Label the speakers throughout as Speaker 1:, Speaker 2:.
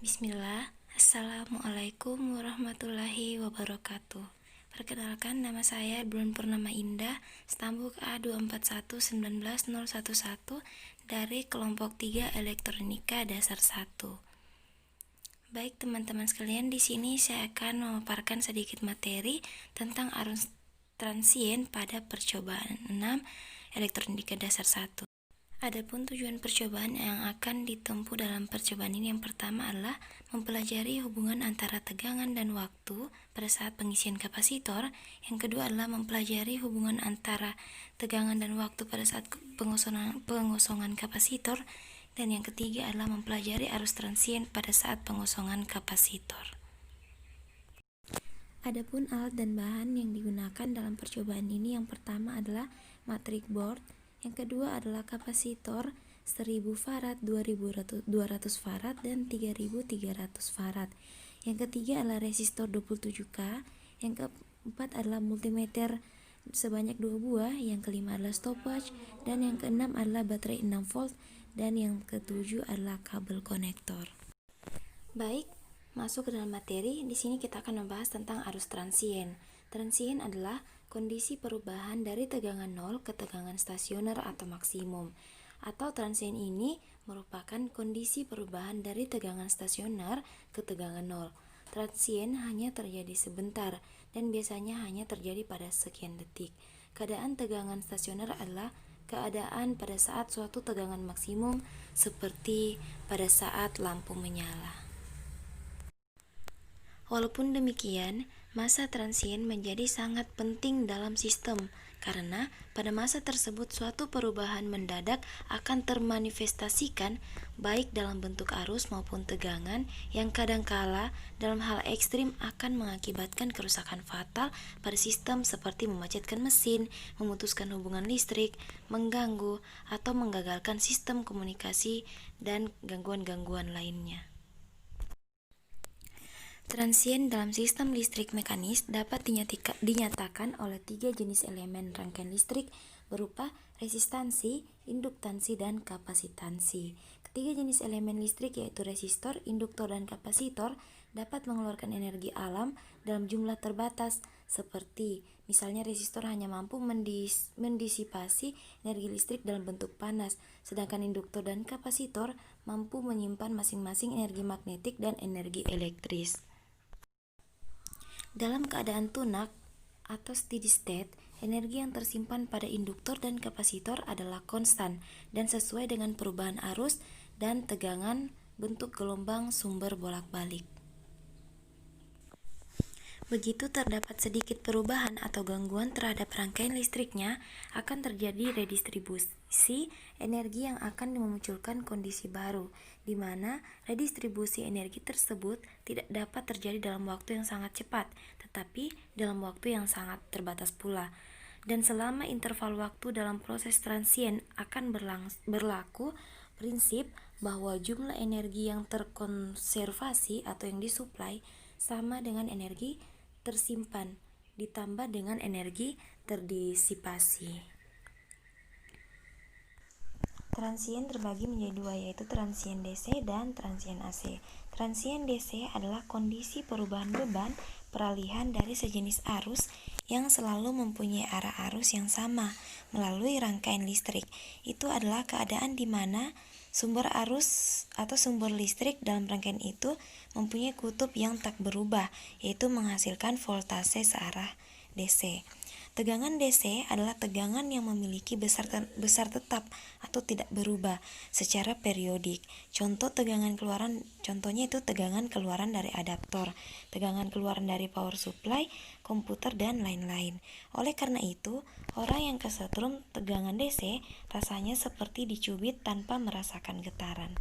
Speaker 1: Bismillah, Assalamualaikum warahmatullahi wabarakatuh. Perkenalkan, nama saya Bulan Purnama Indah, stambuk A24119011 dari kelompok 3 Elektronika Dasar 1. Baik teman-teman sekalian, di sini saya akan memaparkan sedikit materi tentang arus transien pada percobaan 6 Elektronika Dasar 1. Adapun tujuan percobaan yang akan ditempuh dalam percobaan ini, yang pertama adalah mempelajari hubungan antara tegangan dan waktu pada saat pengisian kapasitor. Yang kedua adalah mempelajari hubungan antara tegangan dan waktu pada saat pengosongan kapasitor. Dan yang ketiga adalah mempelajari arus transien pada saat pengosongan kapasitor. Adapun alat dan bahan yang digunakan dalam percobaan ini, yang pertama adalah matrix board. Yang kedua adalah kapasitor 1000 farad, 2200 farad, dan 3300 farad. Yang ketiga adalah resistor 27K. Yang keempat adalah multimeter sebanyak 2 buah. Yang kelima adalah stopwatch. Dan yang keenam adalah baterai 6 volt. Dan yang ketujuh adalah kabel konektor. Baik, masuk ke dalam materi. Di sini kita akan membahas tentang arus transien. Transien adalah kondisi perubahan dari tegangan 0 ke tegangan stasioner atau maksimum. Atau transien ini merupakan kondisi perubahan dari tegangan stasioner ke tegangan 0. Transien hanya terjadi sebentar dan biasanya hanya terjadi pada sekian detik. Keadaan tegangan stasioner adalah keadaan pada saat suatu tegangan maksimum, seperti pada saat lampu menyala. Walaupun demikian, masa transien menjadi sangat penting dalam sistem, karena pada masa tersebut suatu perubahan mendadak akan termanifestasikan baik dalam bentuk arus maupun tegangan, yang kadangkala dalam hal ekstrim akan mengakibatkan kerusakan fatal pada sistem seperti memacetkan mesin, memutuskan hubungan listrik, mengganggu atau menggagalkan sistem komunikasi, dan gangguan-gangguan lainnya. Transien dalam sistem listrik mekanis dapat dinyatakan oleh 3 jenis elemen rangkaian listrik berupa resistansi, induktansi, dan kapasitansi. Ketiga jenis elemen listrik yaitu resistor, induktor, dan kapasitor dapat mengeluarkan energi alam dalam jumlah terbatas, seperti misalnya resistor hanya mampu mendisipasi energi listrik dalam bentuk panas, sedangkan induktor dan kapasitor mampu menyimpan masing-masing energi magnetik dan energi elektris. Dalam keadaan tunak atau steady state, energi yang tersimpan pada induktor dan kapasitor adalah konstan dan sesuai dengan perubahan arus dan tegangan bentuk gelombang sumber bolak-balik. Begitu terdapat sedikit perubahan atau gangguan terhadap rangkaian listriknya, akan terjadi redistribusi energi yang akan memunculkan kondisi baru, di mana redistribusi energi tersebut tidak dapat terjadi dalam waktu yang sangat cepat, tetapi dalam waktu yang sangat terbatas pula. Dan selama interval waktu dalam proses transien akan berlaku prinsip bahwa jumlah energi yang terkonservasi atau yang disuplai sama dengan energi tersimpan ditambah dengan energi terdisipasi. Transien terbagi menjadi dua, yaitu transien DC dan transien AC. Transien DC adalah kondisi perubahan beban peralihan dari sejenis arus yang selalu mempunyai arah arus yang sama melalui rangkaian listrik. Itu adalah keadaan di mana sumber arus atau sumber listrik dalam rangkaian itu mempunyai kutub yang tak berubah, yaitu menghasilkan voltase searah DC. Tegangan DC adalah tegangan yang memiliki besar tetap atau tidak berubah secara periodik. Contohnya itu tegangan keluaran dari adaptor, tegangan keluaran dari power supply, komputer, dan lain-lain. Oleh karena itu, orang yang kesetrum tegangan DC rasanya seperti dicubit tanpa merasakan getaran.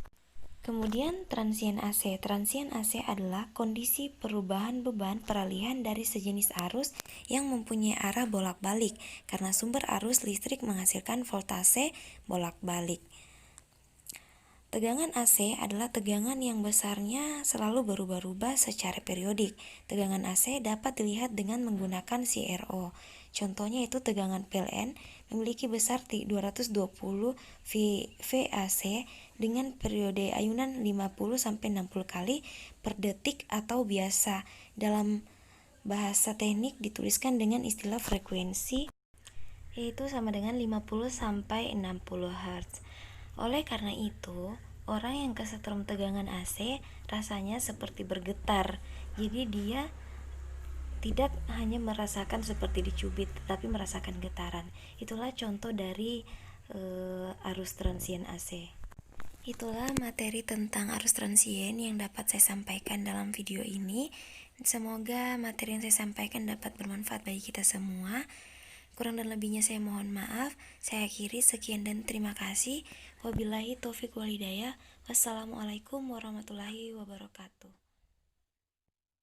Speaker 1: Kemudian transien AC. Transien AC adalah kondisi perubahan beban peralihan dari sejenis arus yang mempunyai arah bolak-balik karena sumber arus listrik menghasilkan voltase bolak-balik. Tegangan AC adalah tegangan yang besarnya selalu berubah-ubah secara periodik. Tegangan AC dapat dilihat dengan menggunakan CRO. Contohnya itu tegangan PLN memiliki besar 220 VAC dengan periode ayunan 50-60 kali per detik atau biasa dalam bahasa teknik dituliskan dengan istilah frekuensi, yaitu sama dengan 50-60 Hz. Oleh karena itu, orang yang kesetrum tegangan AC rasanya seperti bergetar. Jadi dia tidak hanya merasakan seperti dicubit, tetapi merasakan getaran. Itulah contoh dari arus transien AC. Itulah materi tentang arus transien yang dapat saya sampaikan dalam video ini. Semoga materi yang saya sampaikan dapat bermanfaat bagi kita semua. Kurang dan lebihnya saya mohon maaf. Saya akhiri, sekian dan terima kasih. Wabillahi taufiq wal hidayah. Wassalamualaikum warahmatullahi wabarakatuh.